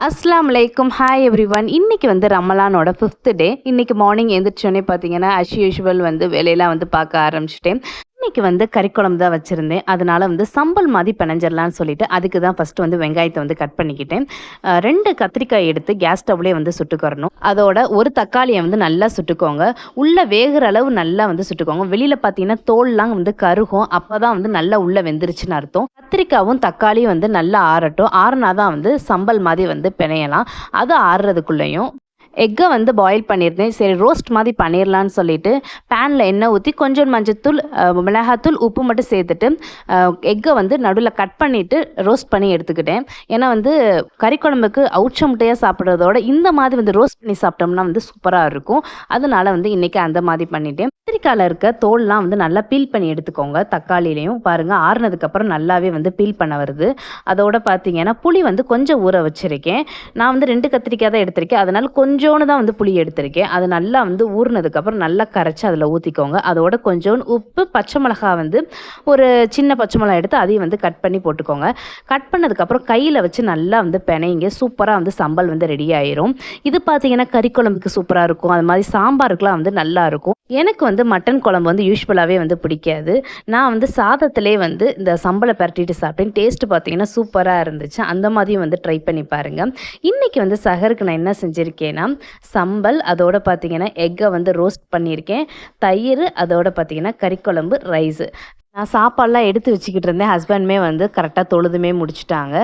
அஸ்ஸலாமு அலைக்கும். Hi everyone. இன்னைக்கு வந்து ரமலானோட 5th டே. இன்னைக்கு மார்னிங் எந்திரிச்சோடனே பார்த்தீங்கன்னா, அஸ் யூஷுவல் வந்து வேலையெல்லாம் வந்து பார்க்க ஆரம்பிச்சுட்டேன். இன்னைக்கு வந்து கறி குழம்பு தான் வச்சுருந்தேன். அதனால வந்து சம்பல் மாதிரி பெனஞ்சிடலான்னு சொல்லிட்டு, அதுக்கு தான் ஃபஸ்ட்டு வந்து வெங்காயத்தை வந்து கட் பண்ணிக்கிட்டேன். 2 கத்திரிக்காய் எடுத்து கேஸ் ஸ்டவ்லேயே வந்து சுட்டுக்கிறணும். அதோட ஒரு தக்காளியை வந்து நல்லா சுட்டுக்கோங்க. உள்ளே வேகிற அளவு நல்லா வந்து சுட்டுக்கோங்க. வெளியில் பார்த்தீங்கன்னா தோல்லாம் வந்து கருகும். அப்போ தான் வந்து நல்லா உள்ளே வெந்துருச்சுன்னு அர்த்தம். கத்திரிக்காவும் தக்காளியும் வந்து நல்லா ஆறட்டும். ஆறுனா தான் வந்து சம்பல் மாதிரி வந்து பிணையலாம். அது ஆறுறதுக்குள்ளேயும் எக்கை வந்து பாயில் பண்ணியிருந்தேன். சரி ரோஸ்ட் மாதிரி பண்ணிடலான்னு சொல்லிட்டு பேனில் எண்ணெய் ஊற்றி கொஞ்சம் மஞ்சத்தூள், மிளகாத்தூள், உப்பு மட்டும் சேர்த்துட்டு எக்கை வந்து நடுவில் கட் பண்ணிவிட்டு ரோஸ்ட் பண்ணி எடுத்துக்கிட்டேன். ஏன்னா வந்து கறி குழம்புக்கு அவுச்ச முட்டையாக சாப்பிட்றதோட இந்த மாதிரி வந்து ரோஸ்ட் பண்ணி சாப்பிட்டோம்னா வந்து சூப்பராக இருக்கும். அதனால வந்து இன்றைக்கி அந்த மாதிரி பண்ணிட்டேன். கத்திரிக்காயில் இருக்க தோல்லாம் வந்து நல்லா பீல் பண்ணி எடுத்துக்கோங்க. தக்காளிலையும் பாருங்கள் ஆறுனதுக்கப்புறம் நல்லாவே வந்து பீல் பண்ண வருது. அதோட பார்த்தீங்கன்னா புளி வந்து கொஞ்சம் ஊற வச்சுருக்கேன். நான் வந்து 2 கத்திரிக்காய் தான் எடுத்திருக்கேன். அதனால் கொஞ்சோண்டு தான் வந்து புளி எடுத்திருக்கேன். அது நல்லா வந்து ஊறினதுக்கப்புறம் நல்லா கரைச்சி அதில் ஊற்றிக்கோங்க. அதோட கொஞ்சோண்டு உப்பு, பச்சை மிளகாய் வந்து ஒரு சின்ன பச்சை மிளகாய் எடுத்து அதையும் வந்து கட் பண்ணி போட்டுக்கோங்க. கட் பண்ணதுக்கப்புறம் கையில் வச்சு நல்லா வந்து பிணைங்க. சூப்பராக வந்து சம்பல் வந்து ரெடி ஆயிரும். இது பார்த்தீங்கன்னா கறி குழம்புக்கு சூப்பராக இருக்கும். அது மாதிரி சாம்பாருக்குலாம் வந்து நல்லா இருக்கும். எனக்கு வந்து மட்டன் குழம்பு வந்து யூஸ்வலாகவே வந்து பிடிக்காது. நான் வந்து சாதத்திலே வந்து இந்த சம்பளை பரட்டிட்டு சாப்பிட்டேன். டேஸ்ட்டு பார்த்தீங்கன்னா சூப்பராக இருந்துச்சு. அந்த மாதிரியும் வந்து ட்ரை பண்ணி பாருங்கள். இன்றைக்கி வந்து சஹருக்கு நான் என்ன செஞ்சுருக்கேன்னா சம்பல், அதோட பார்த்தீங்கன்னா எக்கை வந்து ரோஸ்ட் பண்ணியிருக்கேன். தயிர், அதோட பார்த்தீங்கன்னா கறி குழம்பு, ரைஸு. நான் சாப்பாடெலாம் எடுத்து வச்சுக்கிட்டு இருந்தேன். ஹஸ்பண்டுமே வந்து கரெக்டாக தொழுதுமே முடிச்சுட்டாங்க.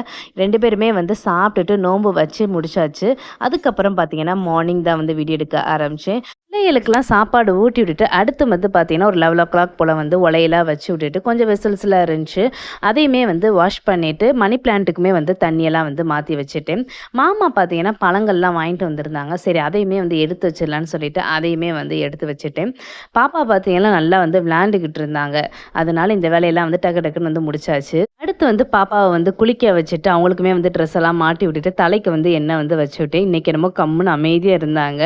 2 பேருமே வந்து சாப்பிட்டுட்டு நோன்பு வச்சு முடிச்சாச்சு. அதுக்கப்புறம் பார்த்தீங்கன்னா மார்னிங் தான் வந்து வீடியோ எடுக்க ஆரம்பித்தேன். பிள்ளைகளுக்கெல்லாம் சாப்பாடு ஊட்டி விட்டுட்டு அடுத்து வந்து பார்த்தீங்கன்னா ஒரு 11 o'clock போல் வந்து உலையெல்லாம் வச்சு விட்டுட்டு கொஞ்சம் வெசல்ஸ்லாம் இருந்துச்சு. அதையுமே வந்து வாஷ் பண்ணிவிட்டு மணி பிளான்ட்டுக்குமே வந்து தண்ணியெல்லாம் வந்து மாற்றி வச்சுட்டேன். மாமா பார்த்தீங்கன்னா பழங்கள்லாம் வாங்கிட்டு வந்திருந்தாங்க. சரி அதையுமே வந்து எடுத்து வச்சிடலான்னு சொல்லிட்டு அதையுமே வந்து எடுத்து வச்சுட்டேன். பாப்பா பார்த்தீங்கன்னா நல்லா வந்து விளையாண்டுக்கிட்டு இருந்தாங்க. அதனால இந்த வேலையெல்லாம் வந்து டக்கு டக்குன்னு வந்து முடிச்சாச்சு. அடுத்து வந்து பாப்பாவை வந்து குளிக்க வச்சுட்டு அவங்களுக்குமே வந்து ட்ரெஸ் எல்லாம் மாட்டி விட்டுட்டு தலைக்கு வந்து எண்ணெய் வந்து வச்சு விட்டேன். இன்றைக்கி என்னமோ கம்முன்னு அமைதியாக இருந்தாங்க.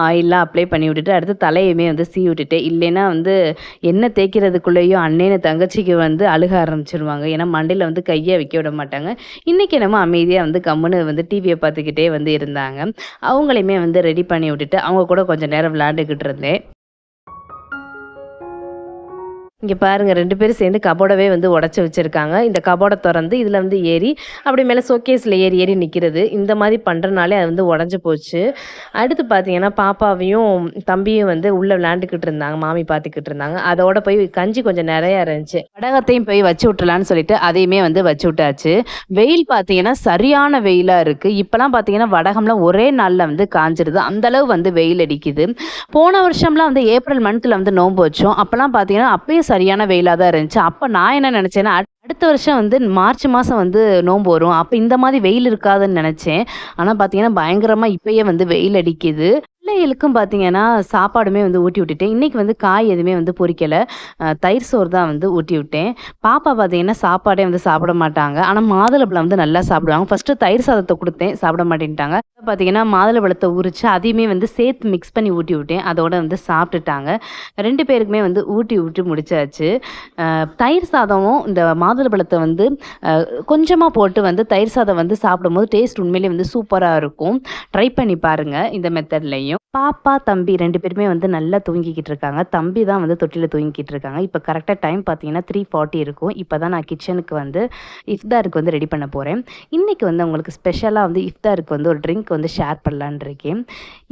ஆயிலெலாம் அப்ளை பண்ணி விட்டுட்டு அடுத்து தலையுமே வந்து சீவி விட்டுட்டேன். இல்லைன்னா வந்து எண்ணெய் தேய்க்கிறதுக்குள்ளேயும் அண்ணேன்னு தங்கச்சிக்கு வந்து அழுக ஆரம்பிச்சிருவாங்க. ஏன்னா மண்டையில் வந்து கையை வைக்க விட மாட்டாங்க. இன்றைக்கி என்னமோ அமைதியாக வந்து கம்முன்னு வந்து டிவியை பார்த்துக்கிட்டே வந்து இருந்தாங்க. அவங்களையுமே வந்து ரெடி பண்ணி விட்டுட்டு அவங்க கூட கொஞ்சம் நேரம் விளையாண்டுக்கிட்டு இருந்தேன். இங்கே பாருங்கள் 2 பேரும் சேர்ந்து கபோர்டவே வந்து உடச்சி வச்சுருக்காங்க. இந்த கபோர்டை திறந்து இதில் வந்து ஏறி அப்படி மேலே ஷோகேஸில் ஏறி ஏறி நிற்கிறது. இந்த மாதிரி பண்ணுறனாலே அது வந்து உடஞ்சி போச்சு. அடுத்து பார்த்தீங்கன்னா பாப்பாவையும் தம்பியும் வந்து உள்ளே விளையாண்டுக்கிட்டு இருந்தாங்க. மாமி பார்த்துக்கிட்டு இருந்தாங்க. அதோட போய் கஞ்சி கொஞ்சம் நிறையா இருந்துச்சு. வடகத்தையும் போய் வச்சு விட்டுலான்னு சொல்லிட்டு அதையுமே வந்து வச்சு விட்டாச்சு. வெயில் பார்த்தீங்கன்னா சரியான வெயிலாக இருக்குது. இப்போலாம் பார்த்தீங்கன்னா வடகம்லாம் ஒரே நாளில் வந்து காஞ்சிருது. அந்தளவு வந்து வெயில் அடிக்குது. போன வருஷம்லாம் வந்து ஏப்ரல் மந்த்தில் வந்து நோன்பு வச்சோம். அப்போலாம் பார்த்தீங்கன்னா அப்பயும் சரியான வெயிலாக தான் இருந்துச்சு. அப்போ நான் என்ன நினச்சேன்னா அடுத்த வருஷம் வந்து மார்ச் மாதம் வந்து நோன்பு வரும். அப்போ இந்த மாதிரி வெயில் இருக்காதுன்னு நினச்சேன். ஆனால் பார்த்தீங்கன்னா பயங்கரமாக இப்பயே வந்து வெயில் அடிக்குது. பிள்ளைகளுக்கும் பார்த்தீங்கன்னா சாப்பாடுமே வந்து ஊட்டி விட்டுட்டேன். இன்றைக்கி வந்து காய் எதுவுமே வந்து பொரிக்கலை. தயிர் சோறு தான் வந்து ஊட்டி விட்டேன். பாப்பா பார்த்தீங்கன்னா சாப்பாடே வந்து சாப்பிட மாட்டாங்க. ஆனால் மாதுளம்பழம் வந்து நல்லா சாப்பிடுவாங்க. ஃபஸ்ட்டு தயிர் சாதத்தை கொடுத்தேன், சாப்பிட மாட்டேன்ட்டாங்க. பார்த்தீங்கன்னா மாதுளம்பழத்தை உரித்து அதையுமே வந்து சேர்த்து மிக்ஸ் பண்ணி ஊட்டி விட்டேன். அதோட வந்து சாப்பிட்டுட்டாங்க. 2 பேருக்குமே வந்து ஊட்டி விட்டு முடிச்சாச்சு. தயிர் சாதமும் இந்த மாதுளம்பழத்தை வந்து கொஞ்சமாக போட்டு வந்து தயிர் சாதம் வந்து சாப்பிடும்போது டேஸ்ட் உண்மையிலேயே வந்து சூப்பராக இருக்கும். ட்ரை பண்ணி பாருங்கள் இந்த மெத்தட்லையும். பாப்பா, தம்பி 2 பேருமே வந்து நல்லா தூங்கிக்கிட்டு இருக்காங்க. தம்பி தான் வந்து தொட்டியில் தூங்கிக்கிட்டு இருக்காங்க. இப்போ கரெக்டாக டைம் பார்த்தீங்கன்னா 3:40 இருக்கும். இப்போ தான் நான் கிச்சனுக்கு வந்து இஃப்தாருக்கு வந்து ரெடி பண்ண போகிறேன். இன்றைக்கி வந்து உங்களுக்கு ஸ்பெஷலாக வந்து இஃப்தாருக்கு வந்து ஒரு ட்ரிங்க் வந்து ஷேர் பண்ணலான்னு இருக்கேன்.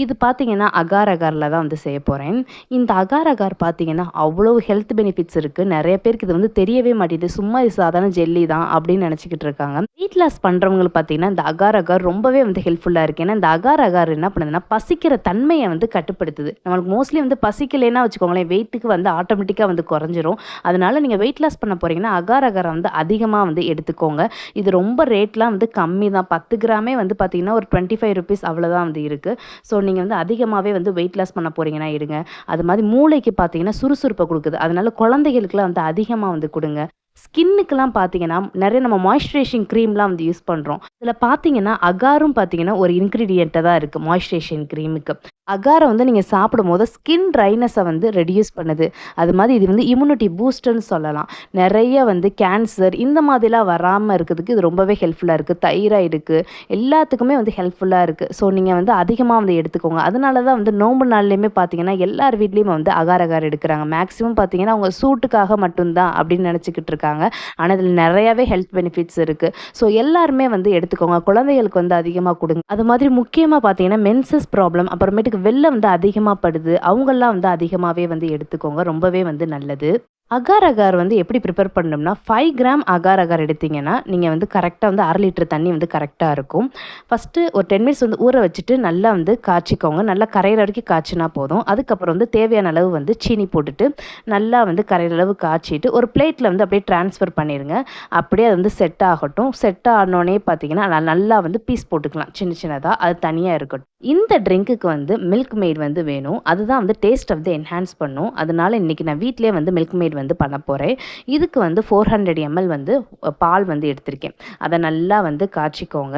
இது பார்த்தீங்கன்னா அகார் அகாரில் தான் வந்து செய்ய போகிறேன். இந்த அகார் அகார் பார்த்தீங்கன்னா அவ்வளோ ஹெல்த் பெனிஃபிட்ஸ் இருக்குது. நிறைய பேருக்கு இது வந்து தெரியவே மாட்டேது. சும்மா இது சாதாரண ஜெல்லி தான் அப்படின்னு நினச்சிக்கிட்டு இருக்காங்க. வெயிட் லாஸ் பண்ணுறவங்களுக்கு பார்த்தீங்கன்னா இந்த அகார் அகார் ரொம்பவே வந்து ஹெல்ப்ஃபுல்லாக இருக்குது. ஏன்னா இந்த அகார் அகார் என்ன பண்ணுதுன்னா பசிக்கிற தன்மையை வந்து கட்டுப்படுத்துது. நம்மளுக்கு மோஸ்ட்லி வந்து பசிக்கலைன்னா வச்சுக்கோங்களேன் வெயிட்டுக்கு வந்து ஆட்டோமேட்டிக்காக வந்து குறைஞ்சிரும். அதனால நீங்கள் வெயிட் லாஸ் பண்ண போகிறீங்கன்னா அகார் அகாரை வந்து அதிகமாக வந்து எடுத்துக்கோங்க. இது ரொம்ப ரேட்லாம் வந்து கம்மி தான். 10 கிராமே வந்து பார்த்தீங்கன்னா ஒரு 25 rupees அவ்வளோதான் வந்து இருக்குது. ஸோ நீங்கள் வந்து அதிகமாகவே வந்து வெயிட் லாஸ் பண்ண போகிறீங்கன்னா எடுங்க. அது மாதிரி மூளைக்கு பார்த்தீங்கன்னா சுறுசுறுப்பை கொடுக்குது. அதனால குழந்தைகளுக்குலாம் வந்து அதிகமாக வந்து கொடுங்க. ஸ்கின்னுக்கெல்லாம் பார்த்தீங்கன்னா நிறைய நம்ம மாய்ஸ்சரைசிங் க்ரீம்லாம் வந்து யூஸ் பண்ணுறோம். இதில் பார்த்தீங்கன்னா அகாரும் பார்த்தீங்கன்னா ஒரு இன்க்ரீடியண்ட்டாக தான் இருக்குது மாய்ஸ்சரைசிங் க்ரீமுக்கு. அகார வந்து நீங்க சாப்பிடும்போது ஸ்கின் ட்ரைனஸை வந்து ரெடியூஸ் பண்ணுது. அது மாதிரி இது வந்து இம்யூனிட்டி பூஸ்டர்ன்னு சொல்லலாம். நெறைய வந்து கேன்சர் இந்த மாதிரிலாம் வராம இருக்கிறதுக்கு இது ரொம்பவே ஹெல்ப்ஃபுல்லா இருக்கு. தைராய்டுக்கு எல்லாத்துக்குமே வந்து ஹெல்ப்ஃபுல்லா இருக்கு. ஸோ நீங்க வந்து அதிகமா வந்து எடுத்துக்கோங்க. அதனால தான் வந்து நோன்பு நாள்லயுமே பார்த்தீங்கன்னா, எல்லார் வீட்லயும் வந்து அகார் அகார் எடுக்குறாங்க. மேக்ஸிமம் பார்த்தீங்கன்னா, அவங்க சூட்டுக்காக மட்டும் தான் அப்படின்னு நெனச்சுக்கிட்டு இருக்காங்க. ஆனா இதில நெறையாவே ஹெல்த் பெனிஃபிட்ஸ் இருக்கு. ஸோ எல்லாருமே வந்து எடுத்துக்கோங்க. குழந்தைகளுக்கு வந்து அதிகமா குடுங்க. அது மாதிரி முக்கியமா பார்த்தீங்கன்னா, மென்சஸ் ப்ராப்ளம் அப்புறமேட்டுக்கு வெள்ளை வந்து அதிகமா படுது. அவங்கலாம் வந்து அதிகமாவே வந்து எடுத்துக்கோங்க. ரொம்பவே வந்து நல்லது. அகார் அகார் வந்து எப்படி ப்ரிப்பேர் பண்ணணும்னா, 5 கிராம் அகார் அகார் எடுத்தீங்கன்னா, நீங்க வந்து கரெக்ட்டா வந்து 1/2 லிட்டர் தண்ணி வந்து கரெக்ட்டா இருக்கும். ஃபர்ஸ்ட்டு ஒரு 10 மினிட்ஸ் வந்து ஊற வச்சுட்டு நல்லா வந்து காய்ச்சிக்கோங்க. நல்லா கரையிற வரைக்கும் காய்ச்சினா போதும். அதுக்கப்புறம் வந்து தேவையான அளவு வந்து சீனி போட்டுட்டு, நல்லா வந்து கரையிற அளவு காய்ச்சிட்டு, ஒரு பிளேட்ல வந்து அப்படியே ட்ரான்ஸ்ஃபர் பண்ணிருங்க. அப்படியே அது வந்து செட் ஆகட்டும். செட் ஆனோனே பார்த்தீங்கன்னா, நல்லா வந்து பீஸ் போட்டுக்கலாம் சின்ன சின்னதா. அது தனியா இருக்கட்டும். இந்த ட்ரிங்க்குக்கு வந்து மில்க் மெய்ட் வந்து வேணும். அதுதான் வந்து டேஸ்ட் வந்து என்ஹான்ஸ் பண்ணும். அதனால இன்னைக்கு நான் வீட்லயே வந்து மில்க் மெய்ட் வந்து பண்ண போறேன். இதுக்கு வந்து 400 ml வந்து பால் வந்து எடுத்திருக்கேன். அத நல்லா வந்து காய்ச்சிக்கோங்க.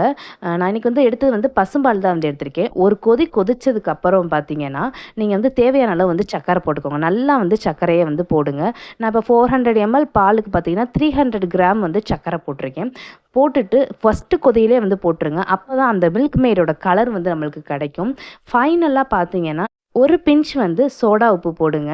நான் இன்னைக்கு வந்து எடுத்தது வந்து பசும்பால் தான் வந்து எடுத்திருக்கேன். ஒரு கொதி கொதிச்சதுக்கு அப்புறம் பார்த்தீங்கன்னா, நீங்க வந்து தேவையான அளவு வந்து சர்க்கரை போட்டுக்கோங்க. நல்லா வந்து சர்க்கரைய வந்து போடுங்க. நான் இப்போ 400 ml பாலுக்கு பார்த்தீங்கன்னா, 300 கிராம் வந்து சர்க்கரை போட்டிருக்கேன். போட்டுட்டு ஃபர்ஸ்ட்டு கொதியிலே வந்து போட்டுருங்க. அப்பதான் அந்த மில்க் மெய்டோட கலர் வந்து நம்மளுக்கு கிடைக்கும். ஃபைனலா பார்த்தீங்கன்னா, ஒரு பிஞ்ச் வந்து சோடா உப்பு போடுங்க.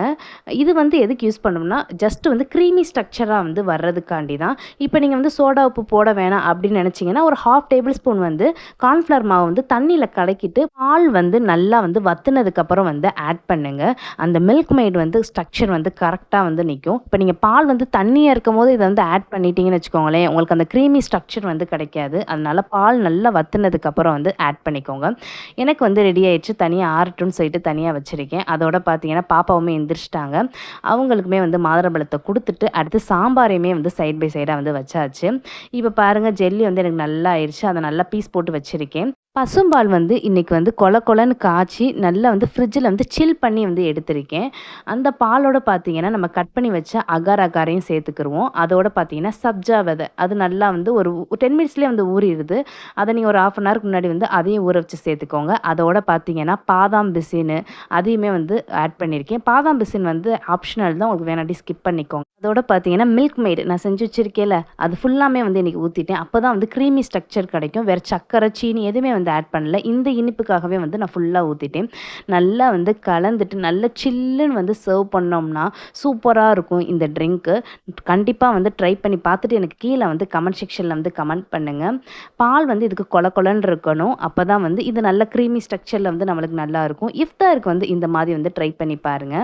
இது வந்து எதுக்கு யூஸ் பண்ணோம்னா, ஜஸ்ட் வந்து க்ரீமி ஸ்ட்ரக்சரா வந்து வர்றதுக்காண்டி தான். இப்ப நீங்க வந்து சோடா உப்பு போட வேணாம் அப்படின்னு நெனச்சீங்கன்னா, ஒரு 1/2 டேபிள் ஸ்பூன் வந்து கார்ன்ஃப்ளவர் மாவு வந்து தண்ணீல கலக்கிட்டு, பால் வந்து நல்லா வந்து வத்துனதுக்கப்புறம் வந்து ஆட் பண்ணுங்க. அந்த மில்க் மெய்ட் வந்து ஸ்ட்ரக்சர் வந்து கரெக்ட்டா வந்து நிக்கும். இப்ப நீங்க பால் வந்து தண்ணியா இருக்கும்போது இத வந்து ஆட் பண்ணிட்டீங்கன்னு வச்சுக்கோங்களேன், உங்களுக்கு அந்த க்ரீமி ஸ்ட்ரக்சர் வந்து கிடைக்காது. அதனால பால் நல்லா வத்துனதுக்கப்புறம் வந்து ஆட் பண்ணிக்கோங்க. எனக்கு வந்து ரெடி ஆயிடுச்சு. தனியா ஆறட்டும்னு சொல்லிட்டு தனியா வச்சிருக்கேன். அதோட பார்த்தீங்கன்னா, பாப்பாவுமே எந்திரிச்சுட்டாங்க. அவங்களுக்குமே வந்து மாதுளம்பழத்த குடுத்துட்டு, அடுத்து சாம்பாரையுமே வந்து சைட் பை சைடா வந்து வச்சாச்சு. இப்ப பாருங்க ஜெல்லி வந்து எனக்கு நல்லா ஆயிருச்சு. அத நல்லா பீஸ் போட்டு வச்சிருக்கேன். பசும்பால் வந்து இன்னைக்கு வந்து கொல கொலன்னு காய்ச்சி, நல்லா வந்து ஃப்ரிட்ஜில வந்து சில் பண்ணி வந்து எடுத்திருக்கேன். அந்த பாலோட பார்த்தீங்கன்னா, நம்ம கட் பண்ணி வச்ச அகார் அகாரையும் சேர்த்துக்கிருவோம். அதோட பார்த்தீங்கன்னா, சப்ஜா விதை அது நல்லா வந்து ஒரு 10 மினிட்ஸ்லயே வந்து ஊறிருது. அத நீங்க ஒரு 1/2 அன் ஹவர்க்கு முன்னாடி வந்து அதையும் ஊற வச்சு சேர்த்துக்கோங்க. அதோட பார்த்தீங்கன்னா, பாதாம் பிசினு அதையுமே வந்து ஆட் பண்ணியிருக்கேன். பாதாம் பிசின் வந்து ஆப்ஷனல் தான். உங்களுக்கு வேணாட்டி ஸ்கிப் பண்ணிக்கோங்க. அதோட பார்த்தீங்கன்னா, மில்க் மெய்டு நான் செஞ்சு வச்சிருக்கேன்ல, அது ஃபுல்லாமே வந்து இன்னைக்கு ஊத்திட்டேன். அப்பதான் வந்து க்ரீமி ஸ்ட்ரக்சர் கிடைக்கும். வேற சர்க்கரை, சீனி எதுவுமே வந்து ஆட் பண்ணல. இந்த இனிப்புக்காகவே வந்து நான் ஃபுல்லா ஊத்திட்டேன். நல்லா வந்து கலந்துட்டு, நல்லா சில்லுன்னு வந்து சர்வ் பண்ணோம்னா, சூப்பரா இருக்கும் இந்த ட்ரிங்க்கு. கண்டிப்பா வந்து ட்ரை பண்ணி பார்த்துட்டு எனக்கு கீழ வந்து கமெண்ட் செக்ஷன்ல வந்து கமெண்ட் பண்ணுங்க. பால் வந்து இதுக்கு கொல கொலன்னு இருக்கணும். அப்பதான் வந்து இது நல்ல க்ரீமி ஸ்ட்ரக்சர்ல வந்து நம்மளுக்கு நல்லா இருக்கும். இஃப்தாருக்கு வந்து இந்த மாதிரி வந்து ட்ரை பண்ணி பாருங்க.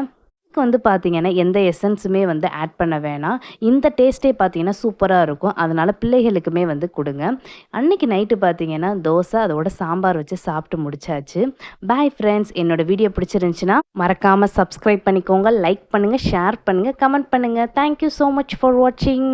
இதுக்கு வந்து பார்த்தீங்கன்னா, எந்த எசன்ஸுமே வந்து ஆட் பண்ண வேணாம். இந்த டேஸ்ட்டே பார்த்தீங்கன்னா சூப்பரா இருக்கும். அதனால பிள்ளைகளுக்குமே வந்து குடுங்க. அன்னைக்கு நைட்டு பார்த்தீங்கன்னா, தோசை அதோட சாம்பார் வச்சு சாப்பிட்டு முடிச்சாச்சு. Bye friends. என்னோட வீடியோ பிடிச்சிருந்துச்சுன்னா, மறக்காம சப்ஸ்கிரைப் பண்ணிக்கோங்க, லைக் பண்ணுங்க, ஷேர் பண்ணுங்க, கமெண்ட் பண்ணுங்க. Thank you so much for வாட்சிங்.